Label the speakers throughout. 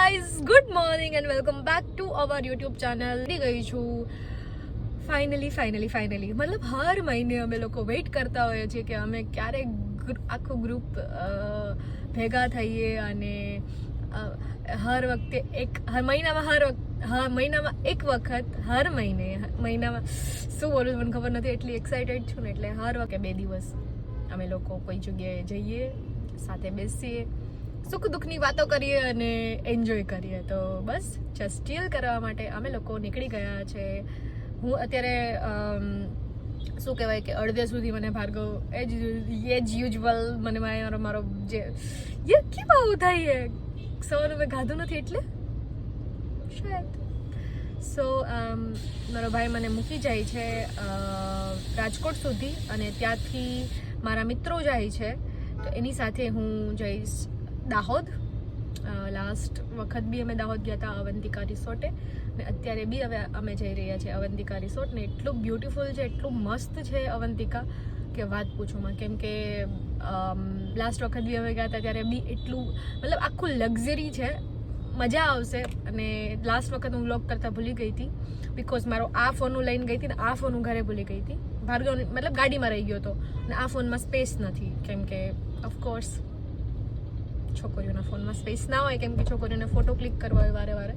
Speaker 1: Guys, good morning and welcome back to our YouTube channel. ગઈ છું finally મતલબ હર મહિને અમે લોકો વેઇટ કરતા હોઈએ છીએ કે અમે ક્યારે આખું ગ્રુપ ભેગા થઈએ અને હર વખતે મહિનામાં એક વખત મહિનામાં શું બોલું મને ખબર નથી, એટલી એક્સાઇટેડ છું ને. એટલે હર વખતે 2 દિવસ અમે લોકો કોઈ જગ્યાએ જઈએ, સાથે બેસીએ, સુખ દુઃખની વાતો કરીએ અને એન્જોય કરીએ. તો બસ જસ્ટ ચીલ કરવા માટે અમે લોકો નીકળી ગયા છે. હું અત્યારે શું કહેવાય કે અડધે સુધી મને ભાર્ગવ એજ યુઝ્યુઅલ મને મારો જે કેમ આવું થાય સવારે મેં ખાધું નથી એટલે શાયદ. સો મારો ભાઈ મને મૂકી જાય છે રાજકોટ સુધી અને ત્યાંથી મારા મિત્રો જાય છે, તો એની સાથે હું જઈશ દાહોદ. લાસ્ટ વખત બી અમે દાહોદ ગયા હતા અવંતિકા રિસોર્ટે, ને અત્યારે બી હવે અમે જઈ રહ્યા છીએ અવંતિકા રિસોર્ટ. ને એટલું બ્યુટીફુલ છે, એટલું મસ્ત છે અવંતિકા કે વાત પૂછોમાં. કેમ કે લાસ્ટ વખત બી અમે ગયા હતા ત્યારે બી એટલું મતલબ આખું લક્ઝરી છે, મજા આવશે. અને લાસ્ટ વખત હું વ્લોગ કરતાં ભૂલી ગઈ હતી બિકોઝ મારો આ ફોન હું લઈને ગઈ હતી ને આ ફોન હું ઘરે ભૂલી ગઈ હતી. ભાર્ગવ મતલબ ગાડીમાં રહી ગયો હતો અને આ ફોનમાં સ્પેસ નથી, કેમ કે ઓફકોર્સ છોકરીઓના ફોનમાં સ્પેસ ના હોય, કેમ કે છોકરીઓને ફોટો ક્લિક કરવા હોય વારે.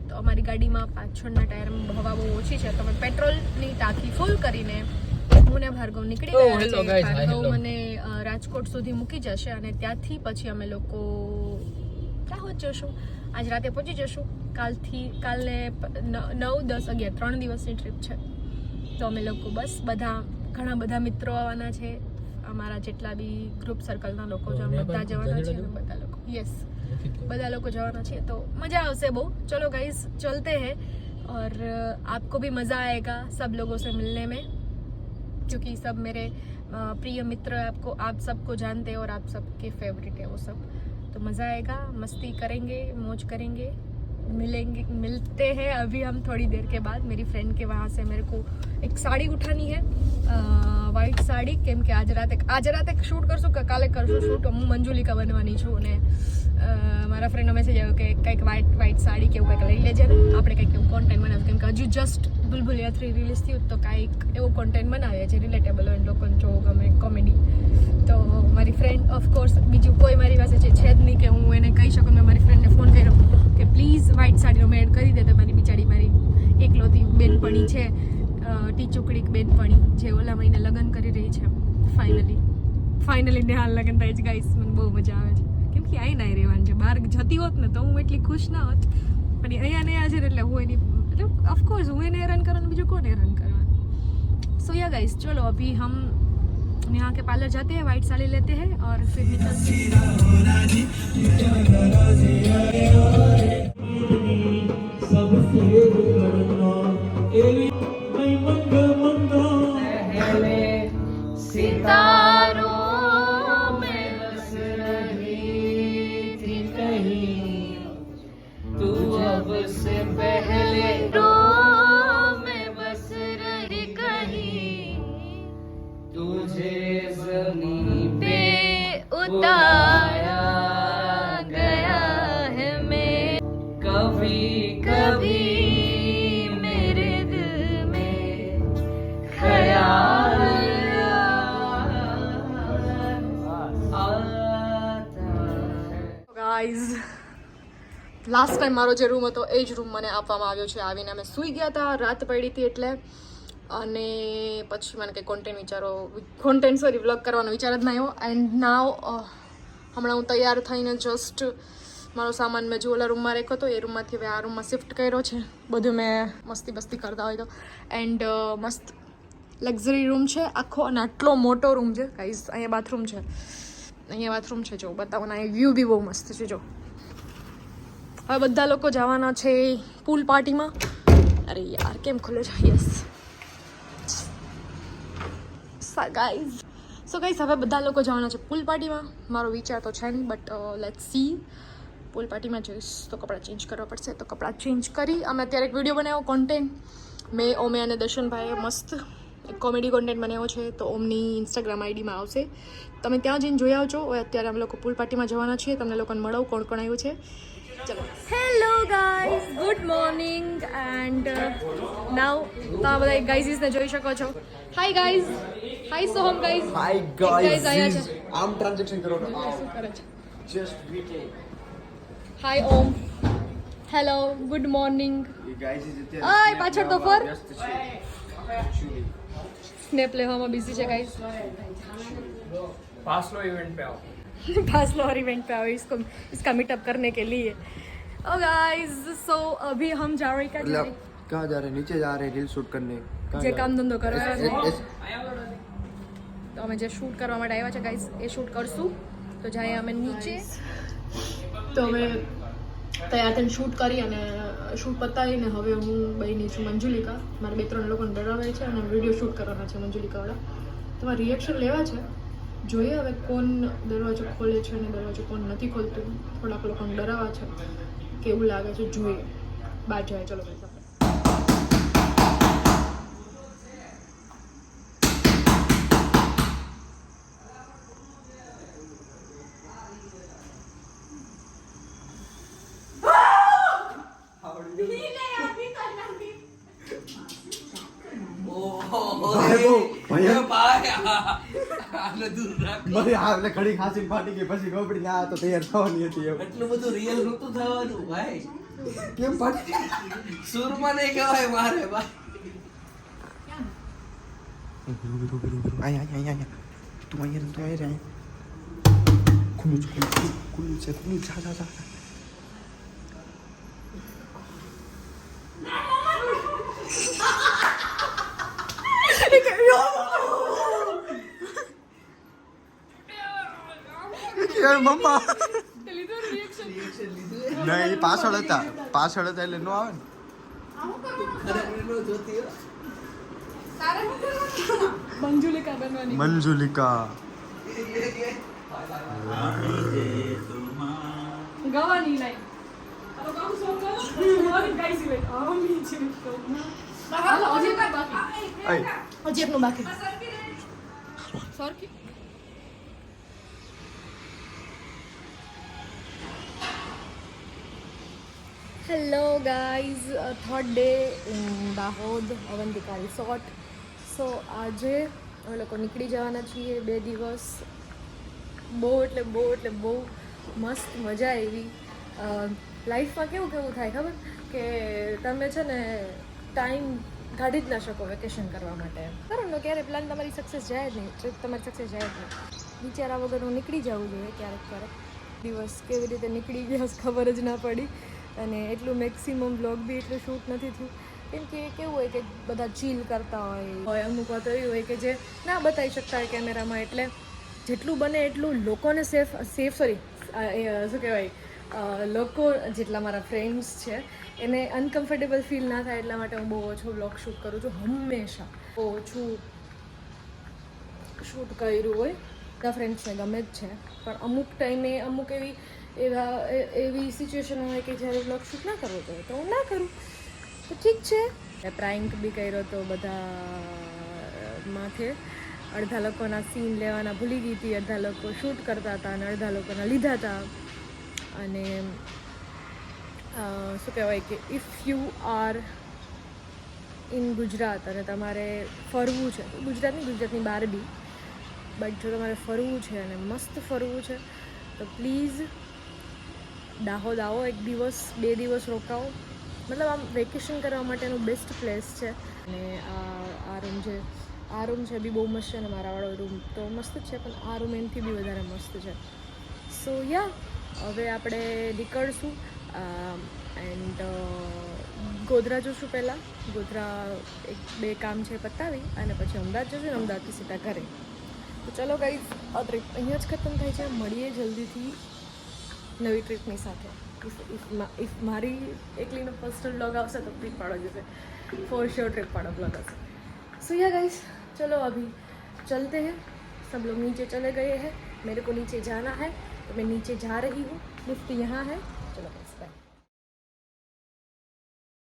Speaker 1: તો અમારી ગાડીમાં પાછળના ટાયરમાં હવા બહુ ઓછી છે, તો અમે પેટ્રોલની ટાંકી ફૂલ કરીને હું ને ભાર્ગવ નીકળી ગયા છે. ભાર્ગવ મને રાજકોટ સુધી મૂકી જશે અને ત્યાંથી પછી અમે લોકો દાહોદ જશું. આજ રાતે પહોંચી જશું. કાલે 9, 10, 11 3 દિવસની ટ્રીપ છે. તો અમે લોકો બસ ઘણા બધા મિત્રો આવવાના છે, અમારા જેટલા બી ગ્રુપ સર્કલના લોકો છે બધા જવાના છે. બધા લોકો જવાના છે, તો મજા આવશે બહુ. ચલો गाइस चलते हैं और आपको भी मज़ा आएगा सब लोगों से मिलने में, क्योंकि सब मेरे प्रिय मित्र आप सबको जानते हैं और आप सबके फेवरेट है वो सब. तो मज़ा आएगा, मस्ती करेंगे, मौज करेंगे, मिलते हैं अभी हम थोड़ी देर के बाद. मेरी फ्रेंड के वहाँ से मेरे को एक साड़ी उठानी है, वाइट साड़ी, કેમ કે આજે રાતે શૂટ કરશું કે કાલે કરશું શૂટ. હું મંજુલિકા બનવાની છું અને મારા ફ્રેન્ડનો મેસેજ આવ્યો કે કંઈક વાઇટ સાડી કે એવું કંઈક લઈ લેજે ને આપણે કંઈક એવું કોન્ટેન્ટ બનાવ્યું, કેમ કે હજુ જસ્ટ ભૂલભુલૈયા 3 રિલીઝ થયું, તો કાંઈક એવો કોન્ટેન્ટ બનાવીએ જે રિલેટેબલ હોય, લોકોને જોવો ગમે, કોમેડી. તો મારી ફ્રેન્ડ ઓફકોર્સ બીજું કોઈ મારી પાસે છે જ નહીં કે હું એને કહી શકું. મેં મારી ફ્રેન્ડને ફોન કર્યો કે પ્લીઝ વ્હાઇટ સાડીનો મેડ કરી દે. તો મારી બિચારી મારી એકલોતી બેનપણી છે, ટીચુકડીક બેનપણી, જે ઓલા મહિને લગ્ન કરી રહી છે. ફાઇનલી નેહાલ લગ્ન થાય છે ગાઈસ. મને બહુ મજા આવે છે, કેમ કે અહીં ના રહેવાનું છે. બહાર જતી હોત ને તો હું એટલી ખુશ ના હોત, પણ અહીંયા નયા છે એટલે હું એની मतलब ऑफकोर्स હું એને હેરાન કરવાનું, બીજું કોને હેરાન કરવાનું. सो या गाइस चलो अभी हम यहाँ के पार्लर जाते हैं, वाइट साड़ी लेते हैं और फिर निकलते हैं.
Speaker 2: सितारों में बस रही थी कहीं तू, अब से पहले में बस रही कहीं, तुझे ज़मीन पे उतारा गया है मैं. कभी कभी मेरे दिल में ख्याल
Speaker 1: ગાઈઝ લાસ્ટ ટાઈમ મારો જે રૂમ હતો એ જ રૂમ મને આપવામાં આવ્યો છે. આવીને અમે સૂઈ ગયા હતા, રાત પડી હતી એટલે. અને પછી મને કંઈ કોન્ટેન્ટ વ્લોગ કરવાનો વિચાર જ ના આવ્યો. એન્ડ નાવ હમણાં હું તૈયાર થઈને જસ્ટ મારો સામાન મેં જો ઓલા રૂમમાં રાખ્યો હતો એ રૂમમાંથી હવે આ રૂમમાં શિફ્ટ કર્યો છે. બધું મેં મસ્તી કરતા હોય તો. એન્ડ મસ્ત લક્ઝરી રૂમ છે આખો, અને આટલો મોટો રૂમ છે ગાઈઝ. અહીંયા બાથરૂમ છે, જો બતાવો ને. વ્યૂ બી બહુ મસ્ત છે. જો હવે બધા લોકો જવાના છે પૂલ પાર્ટીમાં. અરે યાર કેમ ખુલે છે. Yes guys. સો ગાઈઝ હવે બધા લોકો જવાના છે પૂલ પાર્ટીમાં. મારો વિચાર તો છે નહીં, બટ લેટ્સ સી. પૂલ પાર્ટીમાં જઈશ તો કપડાં ચેન્જ કરવા પડશે, તો કપડાં ચેન્જ કરી અમે અત્યારે એક વિડીયો બનાવ્યો કોન્ટેન્ટ. ઓમે અને દર્શનભાઈએ મસ્ત એક કોમેડી કોન્ટેન્ટ બનાવ્યો છે, તો ઓમની ઇન્સ્ટાગ્રામ આઈડીમાં આવશે, તમે ત્યાં જઈને જોઈ આવજો. અત્યારે અમે લોકો પૂલ પાર્ટીમાં જવાના છીએ, તમને લોકોને મળાવું કોણ કોણ આવ્યું છે. Hello guys, good morning and now તમે બધા ગાઈઝીસને જોઈ શકો છો. Hi guys, hi Soham guys.
Speaker 3: Hi
Speaker 1: guys આયા
Speaker 3: ગાઈઝ
Speaker 1: છે.
Speaker 3: આમ ટ્રાન્ઝેક્શન કરો તો
Speaker 1: શું કરે છે?
Speaker 3: Just waiting
Speaker 1: hi Om, hello, good morning.
Speaker 3: એ ગાઈઝ ઇઝ
Speaker 1: આય, પાછળ તો ફર.
Speaker 3: વ્યસ્ત છે Actually.
Speaker 1: સ્નેપ લેવામાં બિઝી છે गाइस.
Speaker 4: पास लो इवेंट पे आओ.
Speaker 1: पास लो और इवेंट पे आओ इसका मीटअप करने के लिए. ओ गाइस, सो अभी हम जा रहे हैं
Speaker 3: मतलब कहाँ जा रहे हैं? नीचे जा रहे हैं रील शूट करने.
Speaker 1: જે કામ ધંધો કરવા આવ્યા છે
Speaker 3: એસ-
Speaker 1: તો અમે જે શૂટ કરવા માટે આવ્યા છે ગાઈસ એ શૂટ કરશું. તો જાય અમે નીચે. તો અમે તૈયાર થઈને શૂટ કરી અને શૂટ પતાવીને હવે હું બની છું મંજુલિકા. મારે 2-3 લોકોને ડરાવે છે અને વિડીયો શૂટ કરવાના છે મંજુલિકાવાળા. તમારા રિએક્શન લેવા છે. જોઈએ હવે કોણ દરવાજો ખોલે છે અને દરવાજો કોણ નથી ખોલતું. થોડાક લોકોને ડરાવવા છે, કેવું લાગે છે જોઈએ. બહાર જાય, ચલો ભાઈ.
Speaker 3: મને આ એટલે ઘડી ખાંસી ફાટી ગઈ પછી ખબર પડી કે આ તો તૈયાર થવાની હતી એમ.
Speaker 2: એટલું બધું રિયલ નહોતું થવાનું ભાઈ.
Speaker 3: કેમ ફાટી
Speaker 2: સુરમાં નહીં કહેવાય મારે ભાઈ.
Speaker 3: અહીંયા તું અહીંયા ખુલ્લું છે જા યાર મમ્મા નહીં પાછળ હતા એટલે નો આવે ને.
Speaker 2: ખરેખર નો જોતી હો.
Speaker 1: મંજુલિકા બનવાની.
Speaker 3: મંજુલિકા
Speaker 1: ગવાની લાઈન. હજી એકનું બાકી. સરખી. Hello guys, third day in Dahod Avantika resort. So આજે અમે લોકો નીકળી જવાના છીએ 2 દિવસ. બહુ મસ્ત મજા આવી. લાઈફમાં કેવું થાય ખબર કે તમે છે ને ટાઈમ કાઢી જ ના શકો વેકેશન કરવા માટે. કરો ને ક્યારે પ્લાન તમારી સક્સેસ જાય જ નહીં, ટ્રીપ તમારી સક્સેસ જાય જ નહીં. વિચારા વગરનું નીકળી જવું જોઈએ ક્યારેક. દિવસ કેવી રીતે નીકળી ગયા ખબર જ ના પડી. અને એટલું મેક્સિમમ બ્લોગ બી એટલું શૂટ નથી થયું કેમ કે કેવું હોય કે બધા ચીલ કરતા હોય. અમુક વાત એવી હોય કે જે ના બતાવી શકતા હોય કેમેરામાં. એટલે જેટલું બને એટલું લોકોને શું કહેવાય, લોકો જેટલા મારા ફ્રેન્ડ્સ છે એને અનકમ્ફર્ટેબલ ફીલ ના થાય એટલા માટે હું બહુ ઓછો બ્લોગ શૂટ કરું છું. હંમેશા બહુ ઓછું શૂટ કર્યું હોય. બધા ફ્રેન્ડ્સને ગમે જ છે, પણ અમુક ટાઈમે અમુક એવી સિચ્યુએશન હોય કે જ્યારે બ્લોગ શૂટ ના કરવો જોઈએ તો હું ના કરું. તો ઠીક છે. પ્રાન્ક બી કર્યો તો બધા માથે. અડધા લોકોના સીન લેવાના ભૂલી ગઈ હતી, અડધા લોકો શૂટ કરતા હતા અને અડધા લોકોના લીધા હતા. અને શું કહેવાય કે if you are in Gujarat અને તમારે ફરવું છે, ગુજરાતની બહાર બી, બટ જો તમારે ફરવું છે અને મસ્ત ફરવું છે તો પ્લીઝ દાહોદ આવો. 1 દિવસ 2 દિવસ રોકાવો. મતલબ આમ વેકેશન કરવા માટેનું બેસ્ટ પ્લેસ છે. અને આ રૂમ છે બી બહુ મસ્ત છે અને મારાવાળો રૂમ તો મસ્ત જ છે, પણ આ રૂમ એનાથી બી વધારે મસ્ત છે. સો યા, હવે આપણે નીકળશું એન્ડ ગોધરા જશું. પહેલાં ગોધરા 1-2 કામ છે પતાવી અને પછી અમદાવાદ જશું ને અમદાવાદથી સીધા ઘરે. તો ચલો ગાઈઝ, આ ટ્રીપ અહીંયા જ ખતમ થાય છે. મળીએ જલ્દીથી નવી ટ્રીપની સાથે. ઇફ મારી એકલીનો પર્સનલ બ્લોગ આવશે તો ટ્રીપ પાડો જશે, ફોર શ્યોર ટ્રીપ પાડો બ્લોગ હશે. सो या गाइस, चलो अभी चलते हैं. सब लोग नीचे चले गए हैं. मेरे को नीचे जाना है तो मैं नीचे जा रही हूँ. लिफ्ट यहाँ है. चलो.